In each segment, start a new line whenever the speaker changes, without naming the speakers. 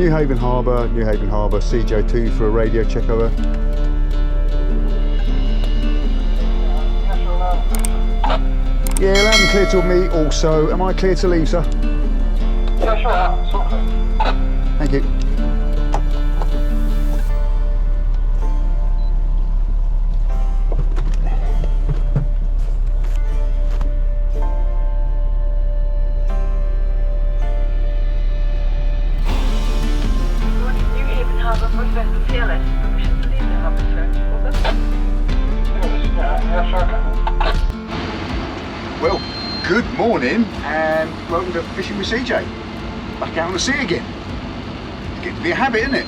New Haven Harbour, CJ2 for a radio check over. Yeah, loud and clear to me also. Am I clear to leave, sir?
Yeah, sure. It's all clear.
Thank you.
New Haven Harbour for vessel TLS. Permission to leave the harbour, sir. Yeah, sure, okay.
Well, good morning and welcome to Fishing with CJ. Back out on the sea again. It's getting to be a habit, isn't it?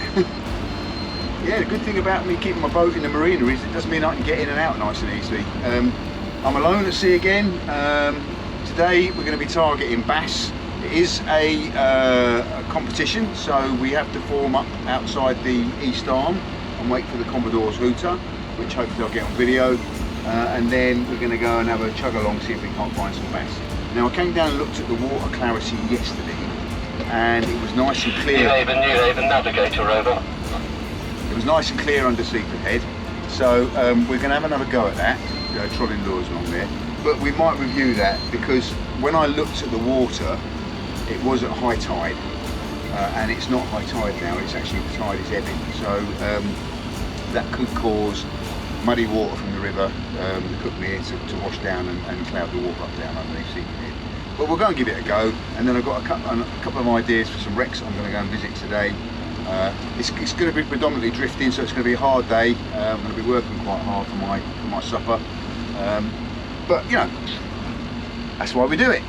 Yeah, the good thing about me keeping my boat in the marina is it does mean I can get in and out nice and easily. I'm alone at sea again. Today we're going to be targeting bass. It is a competition, so we have to form up outside the east arm and wait for the Commodore's hooter, which hopefully I'll get on video. And then we're going to go and have a chug along, see if we can't find some bass. Now I came down and looked at the water clarity yesterday, and it was nice and clear.
New Haven, navigator over.
It was nice and clear under Secret Head, so we're going to have another go at that, trolling lures along there. But we might review that because when I looked at the water, it was at high tide, and it's not high tide now. It's actually the tide is ebbing, so that could cause muddy water from the river, the Cookmere, to wash down and cloud the water up down underneath Secret Head. But we'll go and give it a go, and then I've got a couple of ideas for some wrecks I'm going to go and visit today. It's going to be predominantly drifting, so it's going to be a hard day. I'm going to be working quite hard for my supper, but you know, that's why we do it.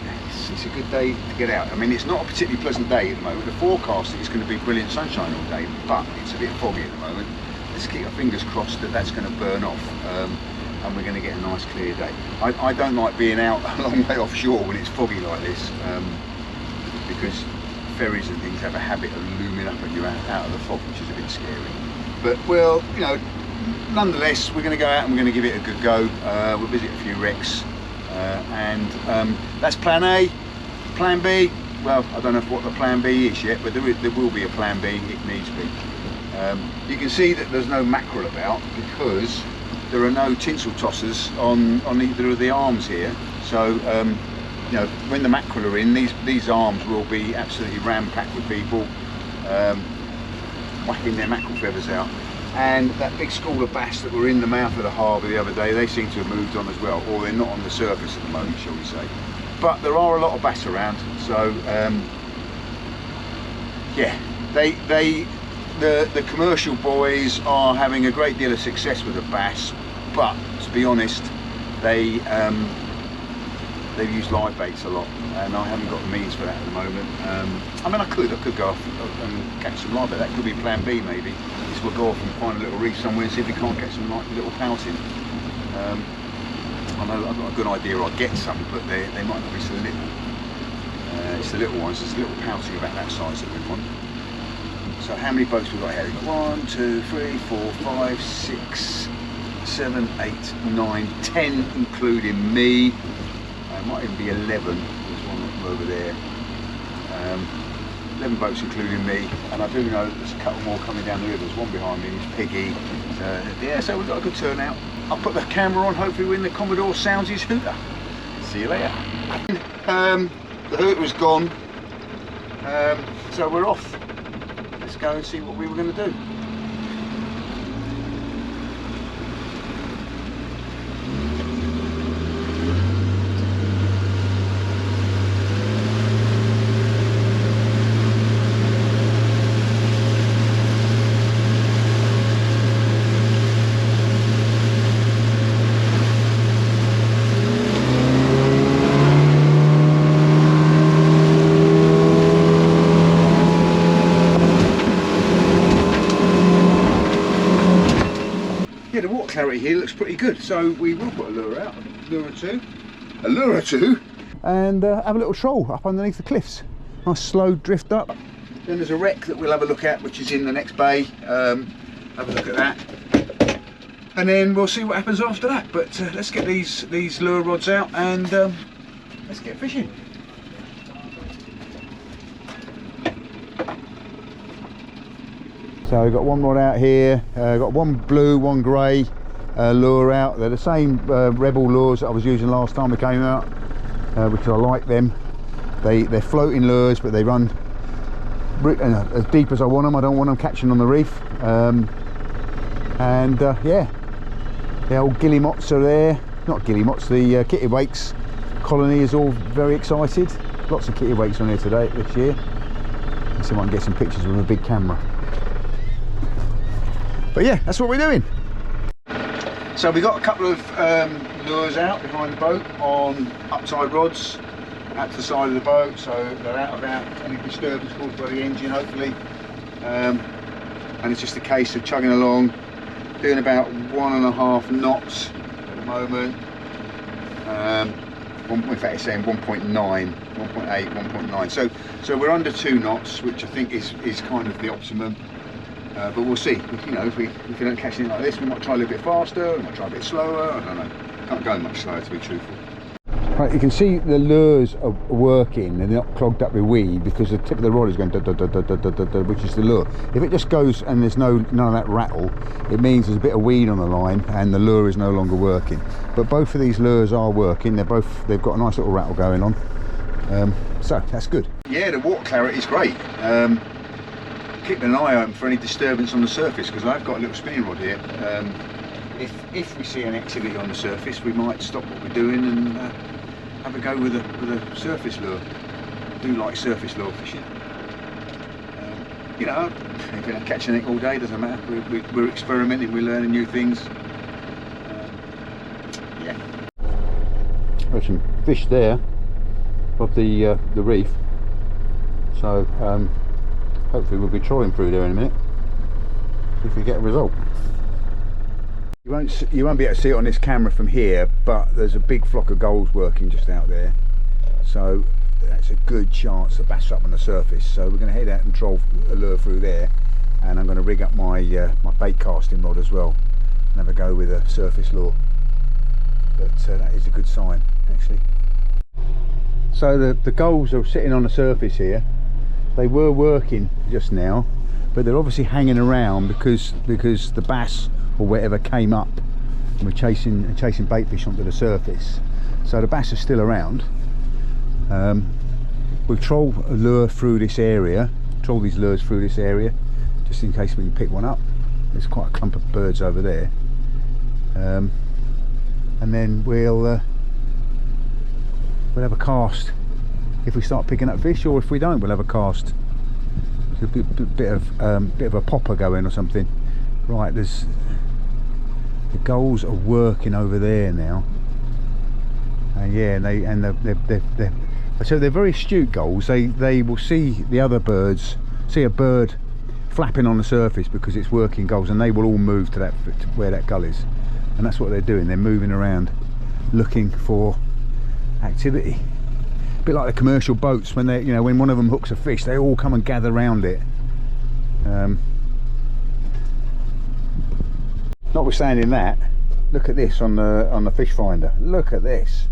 It's a good day to get out. I mean, it's not a particularly pleasant day at the moment. The forecast is going to be brilliant sunshine all day, but it's a bit foggy at the moment. Let's keep our fingers crossed that that's going to burn off, and we're going to get a nice clear day. I don't like being out a long way offshore when it's foggy like this, because ferries and things have a habit of looming up at you out of the fog, which is a bit scary. But well, you know, nonetheless, we're going to go out and we're going to give it a good go. We'll visit a few wrecks, and that's plan A. Plan B, well, I don't know what the plan B is yet, but there will be a plan B. It needs be. You can see that there's no mackerel about because there are no tinsel tossers on either of the arms here. So you know, when the mackerel are in, these arms will be absolutely ram-packed with people whacking their mackerel feathers out. And that big school of bass that were in the mouth of the harbour the other day, they seem to have moved on as well, or they're not on the surface at the moment, shall we say. But there are a lot of bass around, so yeah, the commercial boys are having a great deal of success with the bass, but to be honest, they've used live baits a lot, and I haven't got the means for that at the moment. I mean, I could go off and catch some live bait. That could be plan B maybe, is we'll go off and find a little reef somewhere and see if we can't get some like little pouting. I know I've got a good idea I'll get some, but they might not be so little. It's the little ones, it's the little pouting about that size that we want. So how many boats we've got here? We've got 1, 2, 3, 4, 5, 6, 7, 8, 9, 10 including me. It might even be 11, there's one over there. 11 boats including me, and I do know there's a couple more coming down the river. There's one behind me, it's Piggy. Yeah, so we've got a good turnout. I'll put the camera on, hopefully when the Commodore sounds his hooter. See you later. The hooter is gone, so we're off. Let's go and see what we were going to do. Yeah, the water clarity here looks pretty good, so we will put a lure out, a lure or two, and have a little troll up underneath the cliffs. Nice slow drift up. Then there's a wreck that we'll have a look at, which is in the next bay. Have a look at that, and then we'll see what happens after that. But let's get these lure rods out and let's get fishing. So we've got one rod out here, got one blue, one grey lure out. They're the same Rebel lures that I was using last time we came out, because I like them. They're floating lures, but they run as deep as I want them. I don't want them catching on the reef. Yeah, the old guillemots are there. Not guillemots, the kittiwakes colony is all very excited. Lots of kittiwakes on here today, this year. Let's see if I can get some pictures with a big camera. But yeah, that's what we're doing. So we got a couple of lures out behind the boat on upside rods at the side of the boat, so they're out of any disturbance caused by the engine, hopefully. And it's just a case of chugging along, doing about 1.5 knots at the moment. In fact, it's saying 1.9, 1.8, 1.9. So we're under 2 knots, which I think is kind of the optimum. But we'll see. You know, if we don't catch anything like this, we might try a little bit faster. We might try a bit slower. I don't know. Can't go much slower, to be truthful. Right, you can see the lures are working and they're not clogged up with weed because the tip of the rod is going da, da, da, da, da, da, da, da, which is the lure. If it just goes and there's none of that rattle, it means there's a bit of weed on the line and the lure is no longer working. But both of these lures are working. They've got a nice little rattle going on. So that's good. Yeah, the water clarity is great. Keeping an eye open for any disturbance on the surface, because I've got a little spinning rod here. If we see an activity on the surface, we might stop what we're doing and have a go with a surface lure. I do like surface lure fishing. You know, if you're not catching it all day, doesn't matter. We're experimenting, we're learning new things. Yeah. There's some fish there of the reef. So hopefully we'll be trawling through there in a minute if we get a result. You won't be able to see it on this camera from here, but there's a big flock of gulls working just out there, so that's a good chance of bass up on the surface. So we're going to head out and troll a lure through there, and I'm going to rig up my my bait casting rod as well and have a go with a surface lure. But that is a good sign, actually. So the gulls are sitting on the surface here. They were working just now, but they're obviously hanging around because the bass or whatever came up and we're chasing bait fish onto the surface. So the bass are still around. We'll troll a lure through this area, troll these lures through this area, just in case we can pick one up. There's quite a clump of birds over there. And then we'll have a cast if we start picking up fish, or if we don't, we'll have a cast. There's a bit of a popper going or something. Right, the gulls are working over there now, and yeah, they're very astute gulls. They will see the other birds, see a bird flapping on the surface because it's working gulls, and they will all move to where that gull is, and that's what they're doing. They're moving around looking for activity. A bit like the commercial boats, when when one of them hooks a fish, they all come and gather around it. Notwithstanding that, look at this on the fish finder. Look at this.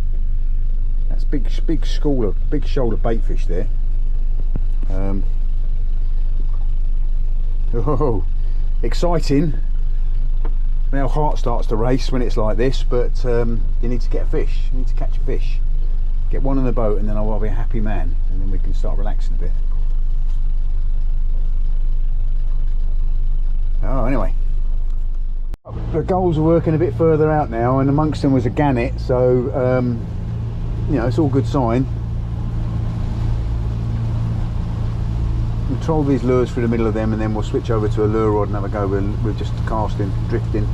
That's big shoulder bait fish there. Oh, exciting. My heart starts to race when it's like this, but you need to get a fish. You need to catch a fish. Get one in the boat, and then I'll be a happy man, and then we can start relaxing a bit. Oh, anyway, the gulls are working a bit further out now, and amongst them was a gannet, so it's all good sign. We'll troll these lures through the middle of them, and then we'll switch over to a lure rod and have a go with just casting, drifting.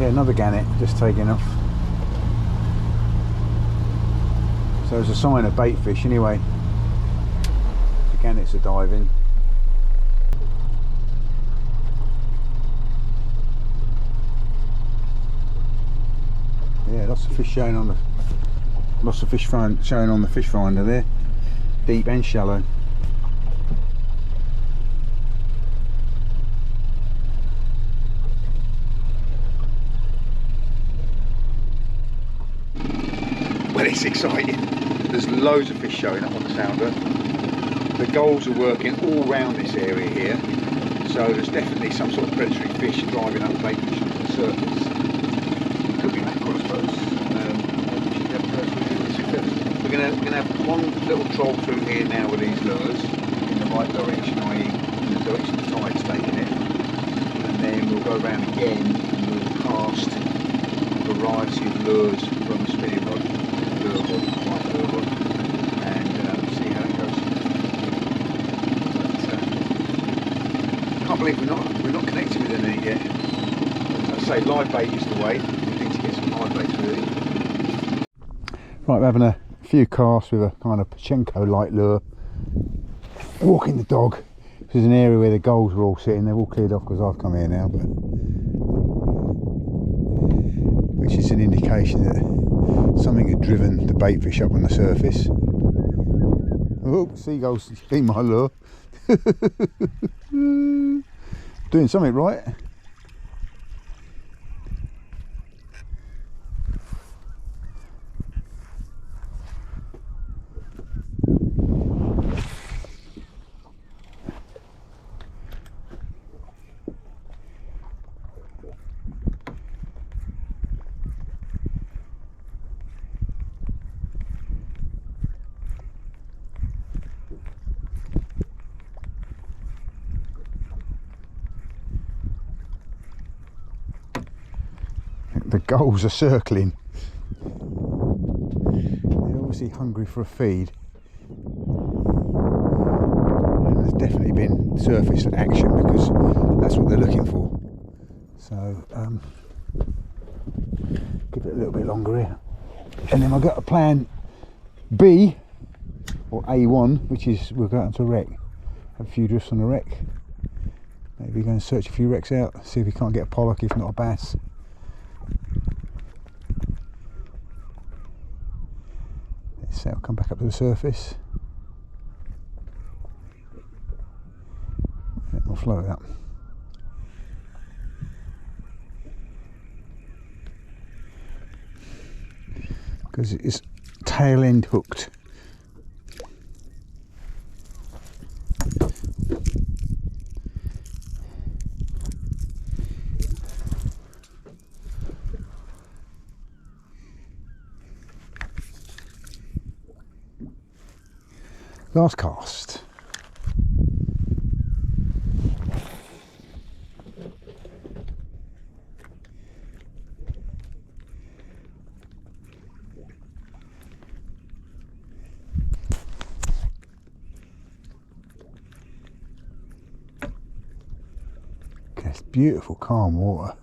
Yeah, another gannet just taking off. So it's a sign of bait fish anyway. The gannets are diving. Yeah, lots of fish showing on the fish finder there, deep and shallow. it's exciting. There's loads of fish showing up on the sounder. The gulls are working all round this area here, so there's definitely some sort of predatory fish driving up bait fish onto the surface. Could be mackerel, I suppose. We're gonna have one little troll through here now with these lures in the right direction, i.e. in the direction the tide's taking it, and then we'll go around again and we'll cast a variety of lures from the spinning rod, lure rod, white lure rod, and see how it goes. But, I can't believe we're not connected with anything yet. As I say, live bait is the way. We need to get some live baits really. Right, we're having a few casts with a kind of Pachenko light lure. Walking the dog. This is an area where the gulls are all sitting. They're all cleared off because I've come here now, but which is an indication that something had driven the bait fish up on the surface. Oh, seagulls eating my lure. Doing something right. The gulls are circling. They're obviously hungry for a feed. And there's definitely been surface action because that's what they're looking for. So give it a little bit longer here. And then I've got a plan B or A1, which is we'll go out to a wreck. Have a few drifts on a wreck. Maybe go and search a few wrecks out, see if we can't get a pollock, if not a bass. So I'll come back up to the surface. And we'll float it up. Because it's tail end hooked. Last cast. Okay, it's beautiful, calm water.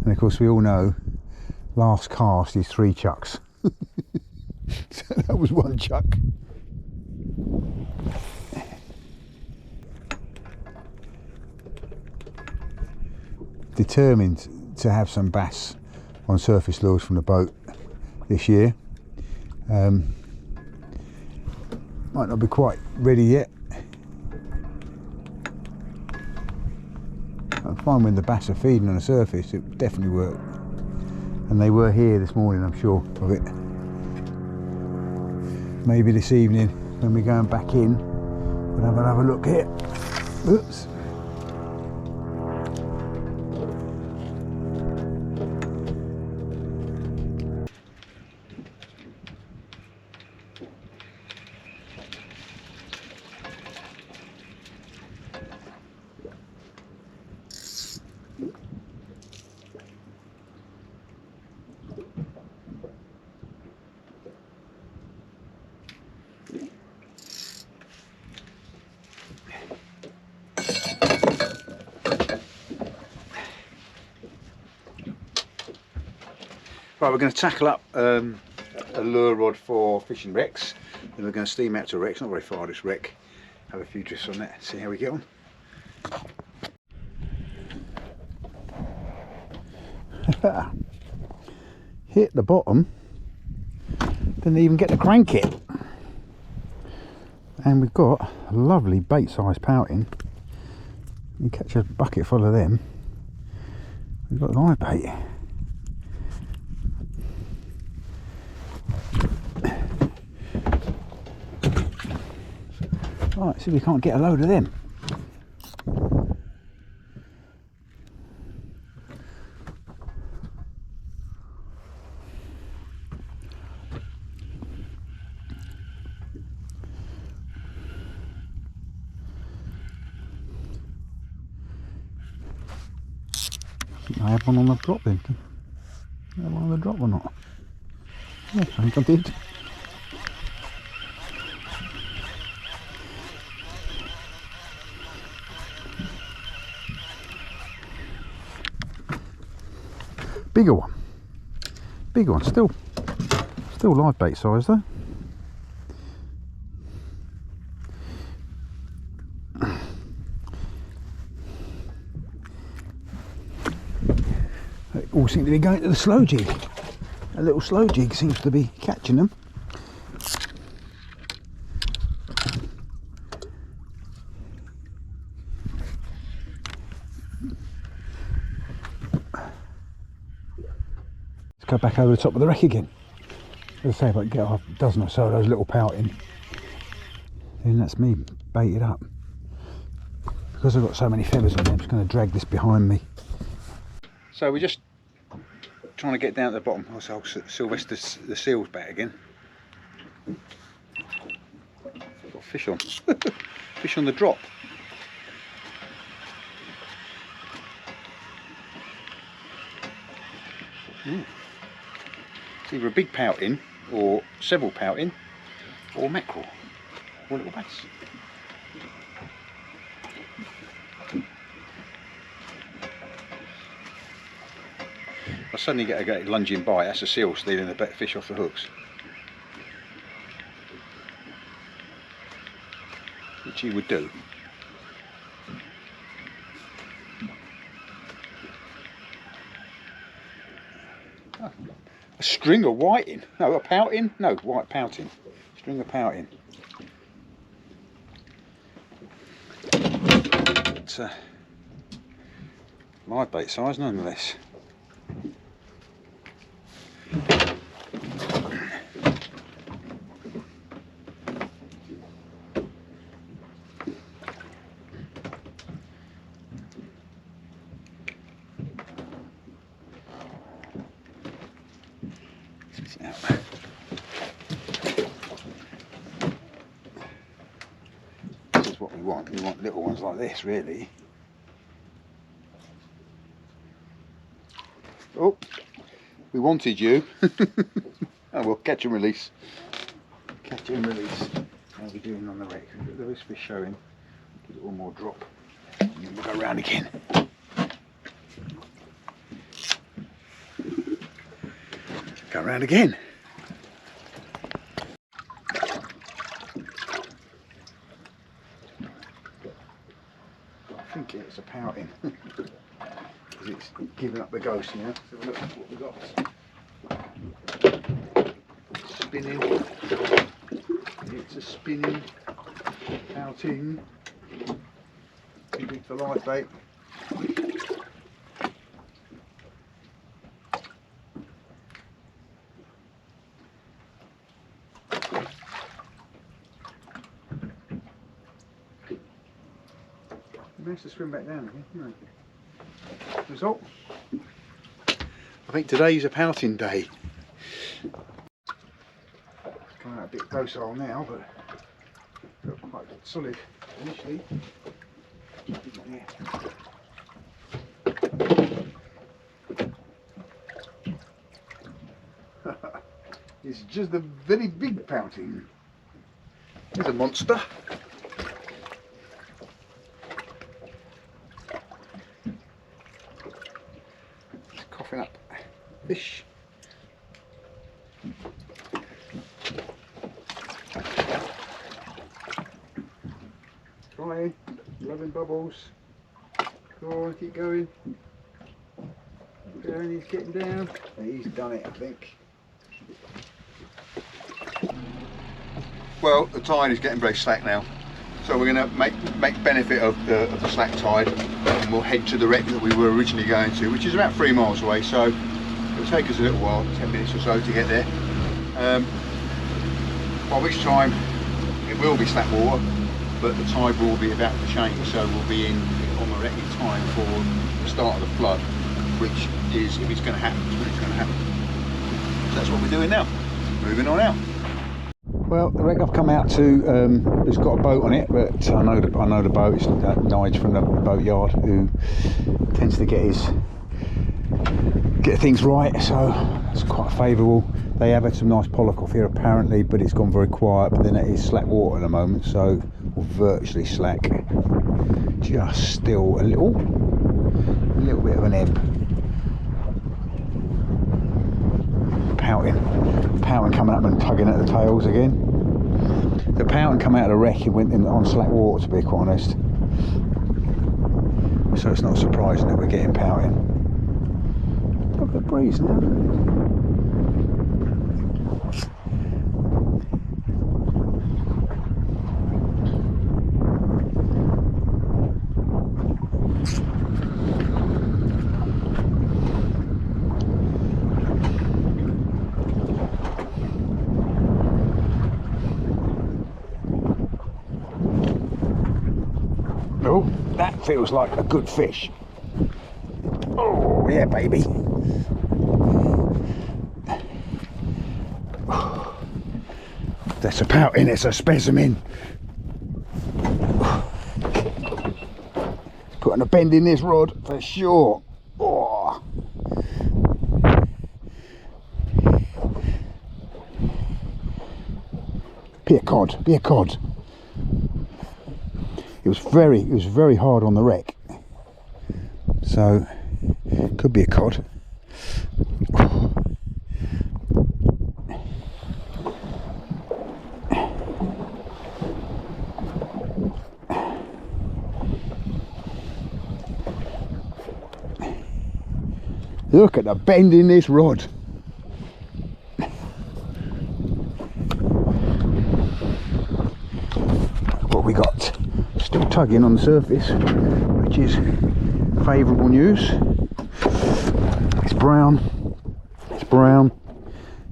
And of course we all know last cast is 3 chucks. So that was 1 chuck. Determined to have some bass on surface lures from the boat this year. Might not be quite ready yet. I find when the bass are feeding on the surface, it would definitely work. And they were here this morning, I'm sure of it. Maybe this evening, when we're going back in, we'll have another look here. Oops. Right, we're going to tackle up a lure rod for fishing wrecks. Then we're going to steam out to a wreck. It's not very far, this wreck. Have a few drifts on that, see how we get on. Hit the bottom, didn't even get to crank it. And we've got a lovely bait size pouting. You catch a bucket full of them, we've got live bait. Right, see if we can't get a load of them. I had one on the drop then. I had one on the drop or not? Yes, I think I did. Bigger one, still live bait size though. They all seem to be going to the slow jig. A little slow jig seems to be catching them. Let's go back over the top of the wreck again. As I say, if I can get half a dozen or so of those little pouting, then that's me baited up. Because I've got so many feathers on them, I'm just going to drag this behind me. So we're just trying to get down to the bottom. Also, Sylvester the seal's back again. Got fish on. Fish on the drop. It's either a big pouting or several pouting or mackerel or little bass. I suddenly get a lunging bite. That's a seal stealing the fish off the hooks, which he would do. Oh, a string of whiting. No, a pouting. No, white pouting. String of pouting. It's a live bait size nonetheless. This is what we want. We want little ones like this, really. Oh, we wanted you. Oh well, catch and release. Catch and release. How are we doing on the wreck? There is fish showing. Give it one more drop. And then we'll go round again. Go round again. I think it's a pouting. Because it's giving up the ghost now. So have a look at what we've got. Spinning. It's a spinning, pouting. Too big for live bait. Managed to swim back down again, didn't I? Result. I think today's a pouting day. It's coming out a bit docile now, but got quite solid initially. Yeah. It's just a very big pouting. There's a monster. It's coughing up fish. Trying, loving bubbles. Go on, keep going. Keep going, he's getting down. He's done it, I think. Well, the tide is getting very slack now, so we're going to make benefit of the slack tide, and we'll head to the wreck that we were originally going to, which is about 3 miles away, so it'll take us a little while, 10 minutes or so to get there, by which time it will be slack water, but the tide will be about to change, so we'll be on the wreck in time for the start of the flood, which is, if it's going to happen, it's when it's going to happen. So that's what we're doing now, moving on out. Well, the wreck I've come out to has got a boat on it, but I know the boat. It's Nigel from the boat yard who tends to get things right, so it's quite favourable. They have had some nice pollock off here apparently, but it's gone very quiet. But then it is slack water at the moment, so we're virtually slack. Just still a little bit of an ebb. Pouting coming up and tugging at the tails again. The pouting come out of the wreck, it went in on slack water, to be quite honest. So it's not surprising that we're getting pouting. Look at the breeze now. Oh, that feels like a good fish. Oh, yeah, baby. That's a pouting, it's a specimen. Putting a bend in this rod for sure. Oh. Be a cod, be a cod. It was very hard on the wreck, so could be a cod. Look at the bend in this rod. What we got? Still tugging on the surface, which is favourable news. It's brown, it's brown,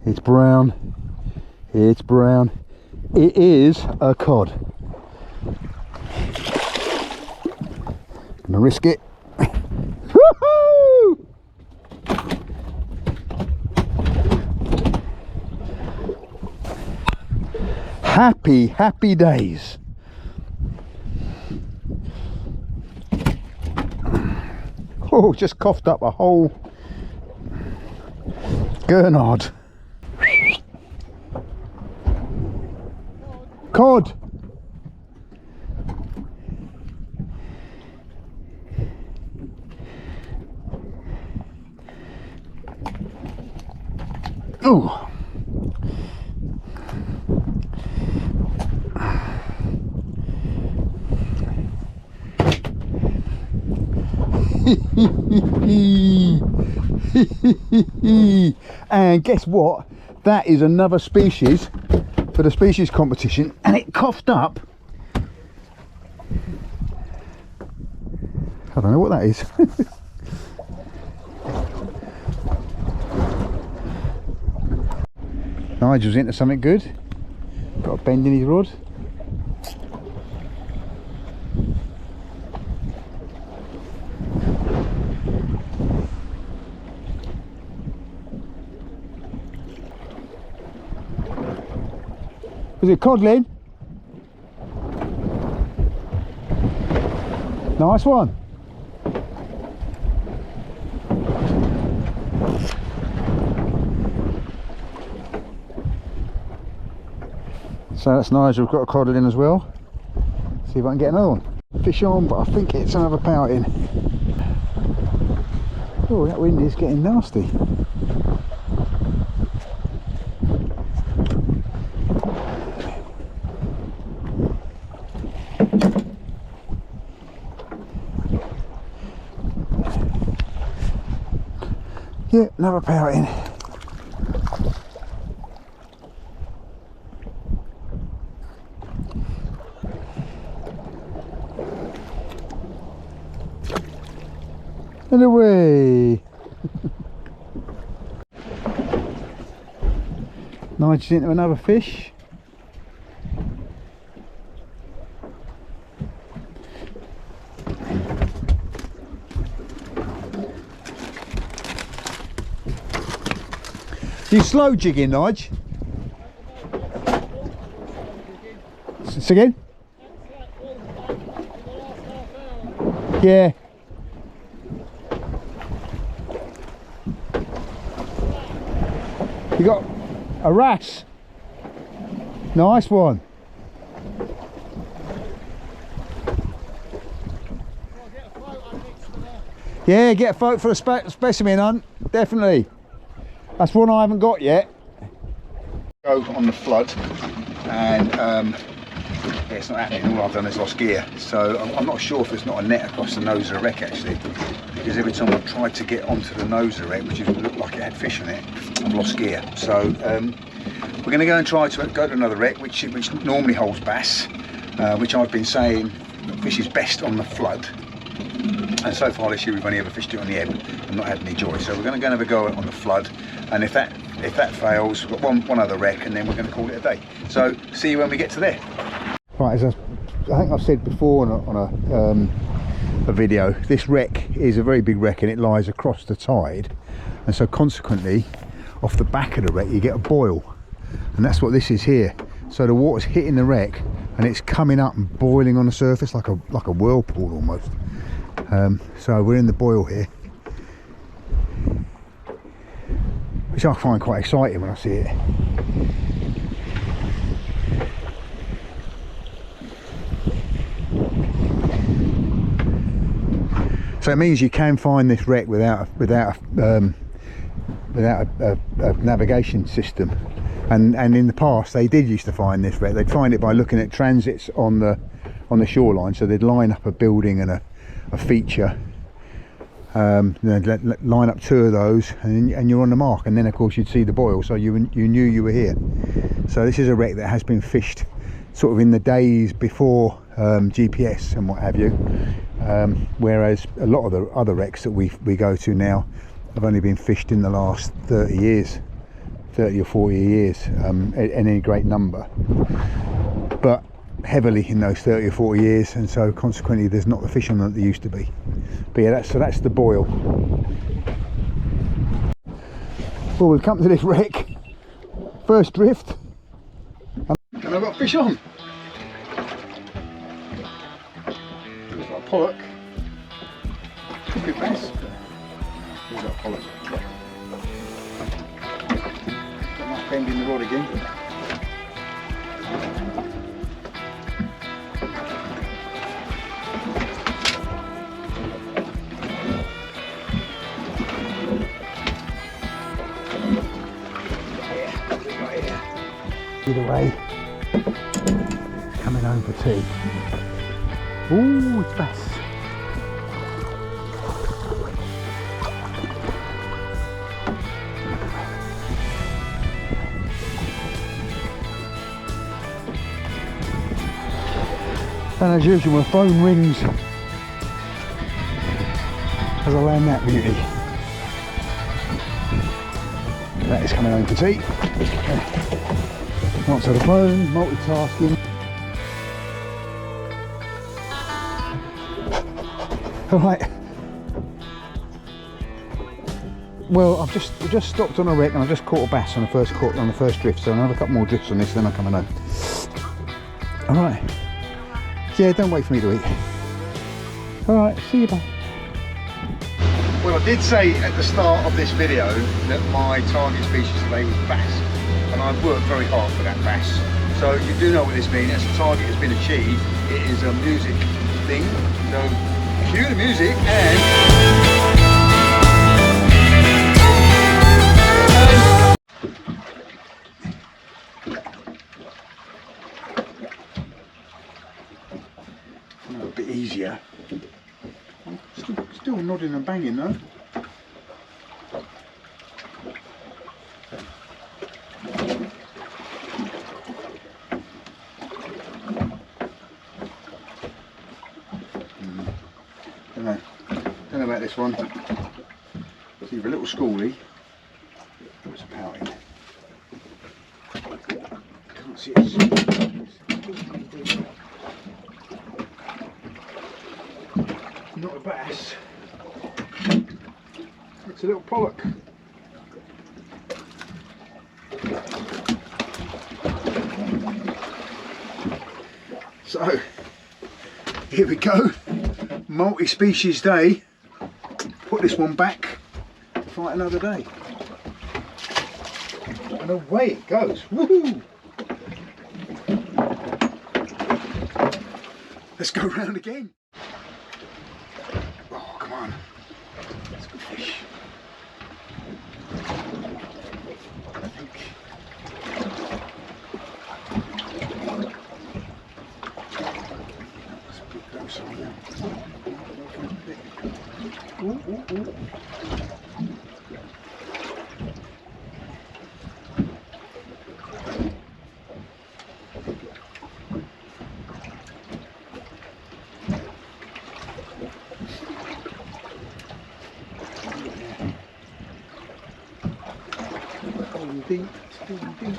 it's brown, it's brown. It is a cod. Gonna risk it. Woohoo! Happy days. Oh, just coughed up a whole gurnard. Cod. Oh. And guess what? That is another species for the species competition, and it coughed up. I don't know what that is. Nigel's into something good. Got a bend in his rod. Was it codling? Nice one. So that's Nigel, got a codling in as well. See if I can get another one. Fish on, but I think it's another pouting. Oh, that wind is getting nasty.
Yeah, another pout in. And away. Nudged into another fish. You slow jigging, Nige? Say again? Yeah. You got a wrasse. Nice one. Yeah, get a photo for a specimen hunt, definitely. That's one I haven't got yet.
Go on the flood, and yeah, it's not happening. All I've done is lost gear, so I'm not sure if there's not a net across the nose of the wreck actually, because every time I've tried to get onto the nose of the wreck, which looked like it had fish in it, I've lost gear. So we're going to go and try to go to another wreck which normally holds bass, which I've been saying fishes best on the flood. And so far this year we've only ever fished it on the ebb and not had any joy. So we're going to go and have a go on the flood, and if that fails, we've got one other wreck, and then we're going to call it a day. So see you when we get to there.
Right, as I think I've said before on a video, this wreck is a very big wreck and it lies across the tide, and so consequently off the back of the wreck you get a boil, and that's what this is here. So the water's hitting the wreck and it's coming up and boiling on the surface like a whirlpool almost. So we're in the boil here, which I find quite exciting when I see it. So it means you can find this wreck without a navigation system, and in the past they did used to find this wreck. They'd find it by looking at transits on the shoreline. So they'd line up a building and a feature, they'd line up two of those, and you're on the mark, and then of course you'd see the boil, so you knew you were here. So this is a wreck that has been fished sort of in the days before GPS and what have you, whereas a lot of the other wrecks that we go to now have only been fished in the last 30 years, 30 or 40 years, in any great number, but heavily in those 30 or 40 years, and so consequently there's not the fish on that there used to be. But yeah, that's the boil. Well, we've come to this wreck, first drift,
And I've got fish on. Looks like a pollock. Good bass. Looks like a pollock. Got my bend in the rod again.
either way. Coming home for tea. Ooh, it's bass. And as usual, my phone rings as I land that beauty. That is coming home for tea. Answer the phone, multitasking. Right. Well, I've just stopped on a wreck and I've just caught a bass on the first drift, so I'll have a couple more drifts on this, then I'm coming home. All right. Yeah, don't wait for me to eat. All right, see you, bye.
Well, I did say at the start of this video that my target species today was bass, and I've worked very hard for that bass. So you do know what this means. As the target has been achieved, it is a music thing. So cue the music and... a bit easier. Still nodding and banging though.
about this one. It's either a little schoolie or it's a pouting. Can't see it. Not a bass. It's a little pollock. So here we go, multi-species day. Put this one back, fight another day. And away it goes. Woohoo! Let's go round again. Oh, come on. That's a good fish. I think. That's a good gross on there. Ooh, ooh, ooh. Deep, still deep.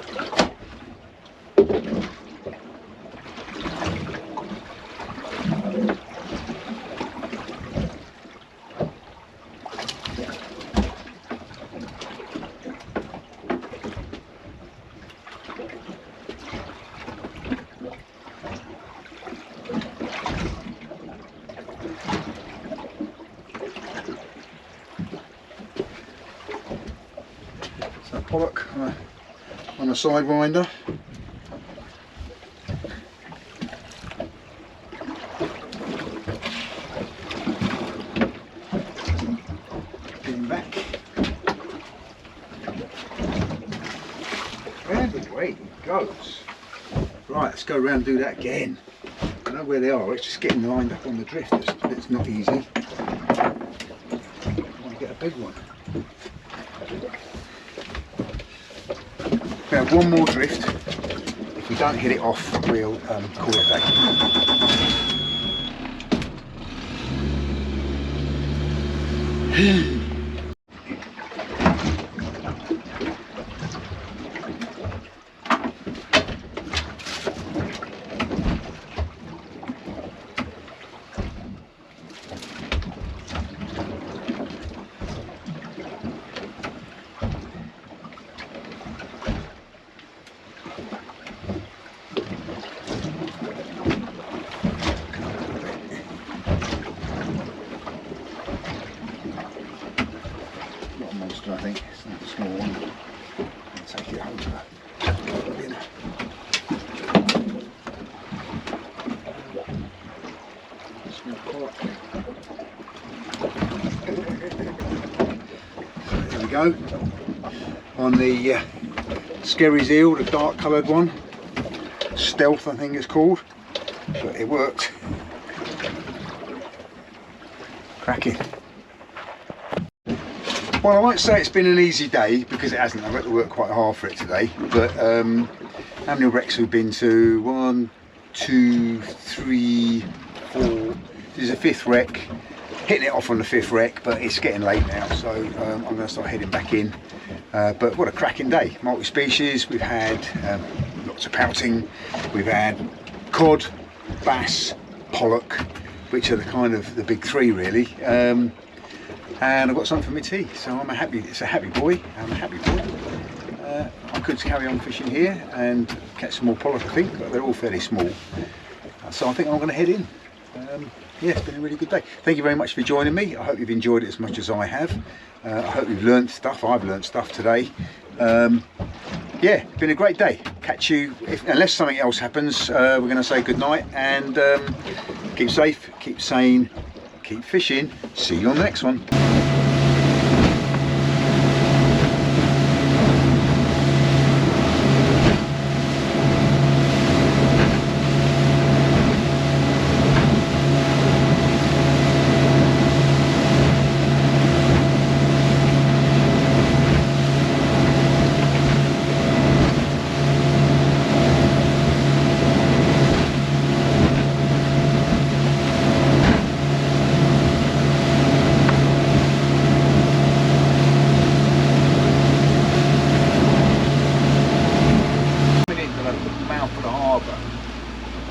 So pollock on a sidewinder. Getting back. And away it goes. Right, let's go around and do that again. I know where they are, it's just getting lined up on the drift. It's not easy. I want to get a big one. We have one more drift. If we don't hit it off, we'll call it a day. I think it's not a small one. I'll take it home to her. Small pollock. There we go. On the Skerry's eel, the dark coloured one. Stealth, I think it's called. But it worked. Cracking. Well, I won't say it's been an easy day because it hasn't. I've had to work quite hard for it today. But how many wrecks we've been to? 1, 2, 3, 4. This is a 5th wreck. Hitting it off on the 5th wreck, but it's getting late now, so I'm going to start heading back in. But what a cracking day! Multi-species. We've had lots of pouting. We've had cod, bass, pollock, which are the kind of the big 3 really. And I've got something for my tea, so it's a happy boy. I'm a happy boy. I could carry on fishing here and catch some more pollock, I think, but they're all fairly small. So I think I'm going to head in. Yeah, it's been a really good day. Thank you very much for joining me. I hope you've enjoyed it as much as I have. I hope you've learned stuff. I've learned stuff today. Yeah, it's been a great day. Catch you, unless something else happens, we're going to say good night and keep safe, keep sane, keep fishing. See you on the next one.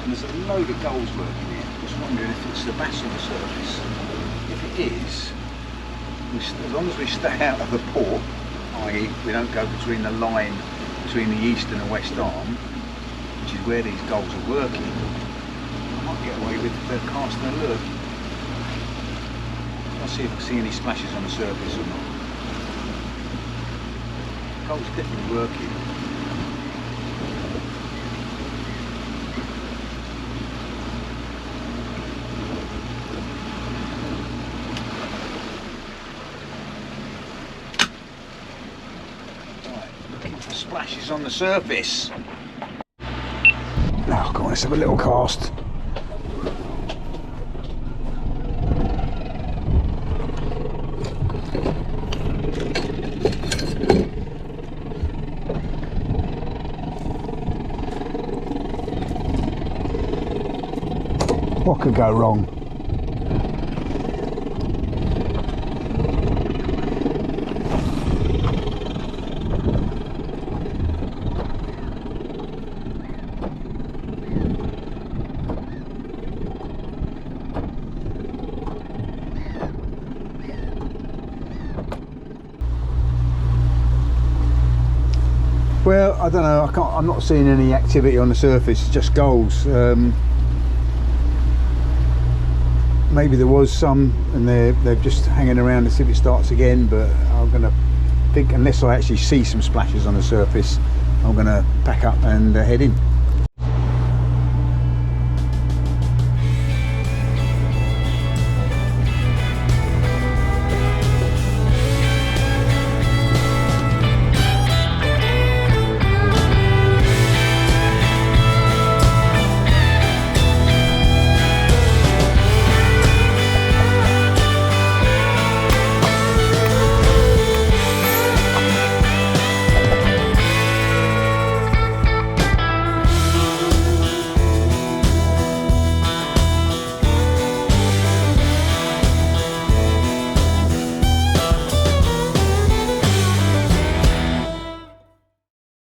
And there's a load of gulls working here. Just wondering if it's the bass on the surface. If it is, as long as we stay out of the port, i.e. we don't go between the line between the east and the west arm, which is where these gulls are working, I might get away with casting a lure. I'll see if I can see any splashes on the surface or not. Gulls definitely working. Splashes on the surface.
Now, come on, let's have a little cast. What could go wrong? Well, I don't know. I'm not seeing any activity on the surface. Just gulls. Maybe there was some, and they're just hanging around to see if it starts again. But I'm going to think, unless I actually see some splashes on the surface, I'm going to pack up and head in.